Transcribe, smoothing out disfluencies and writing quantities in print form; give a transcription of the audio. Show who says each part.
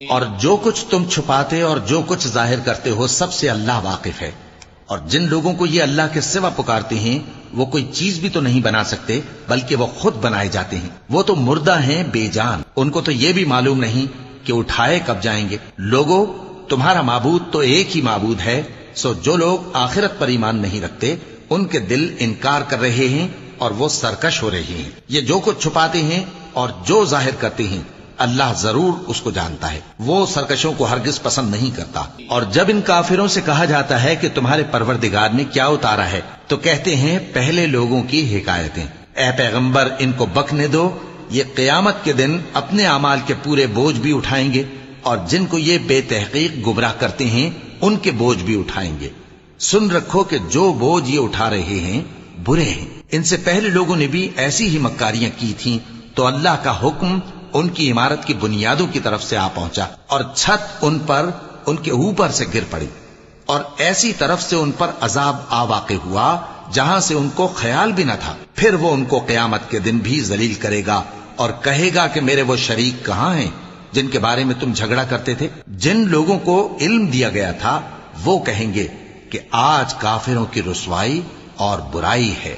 Speaker 1: اور جو کچھ تم چھپاتے اور جو کچھ ظاہر کرتے ہو سب سے اللہ واقف ہے۔ اور جن لوگوں کو یہ اللہ کے سوا پکارتے ہیں وہ کوئی چیز بھی تو نہیں بنا سکتے بلکہ وہ خود بنائے جاتے ہیں۔ وہ تو مردہ ہیں بے جان، ان کو تو یہ بھی معلوم نہیں کہ اٹھائے کب جائیں گے۔ لوگوں، تمہارا معبود تو ایک ہی معبود ہے، سو جو لوگ آخرت پر ایمان نہیں رکھتے ان کے دل انکار کر رہے ہیں اور وہ سرکش ہو رہے ہیں۔ یہ جو کچھ چھپاتے ہیں اور جو ظاہر کرتے ہیں اللہ ضرور اس کو جانتا ہے، وہ سرکشوں کو ہرگز پسند نہیں کرتا۔ اور جب ان کافروں سے کہا جاتا ہے کہ تمہارے پروردگار نے کیا اتارا ہے تو کہتے ہیں پہلے لوگوں کی حکایتیں۔ اے پیغمبر، ان کو بکنے دو، یہ قیامت کے دن اپنے اعمال کے پورے بوجھ بھی اٹھائیں گے اور جن کو یہ بے تحقیق گمراہ کرتے ہیں ان کے بوجھ بھی اٹھائیں گے۔ سن رکھو کہ جو بوجھ یہ اٹھا رہے ہیں برے ہیں۔ ان سے پہلے لوگوں نے بھی ایسی ہی مکاریاں کی تھیں تو اللہ کا حکم ان کی عمارت کی بنیادوں کی طرف سے آ پہنچا اور چھت ان کے اوپر سے گر پڑی، اور ایسی طرف سے ان پر عذاب آ واقع ہوا جہاں سے ان کو خیال بھی نہ تھا۔ پھر وہ ان کو قیامت کے دن بھی ذلیل کرے گا اور کہے گا کہ میرے وہ شریک کہاں ہیں جن کے بارے میں تم جھگڑا کرتے تھے؟ جن لوگوں کو علم دیا گیا تھا وہ کہیں گے کہ آج کافروں کی رسوائی اور برائی ہے۔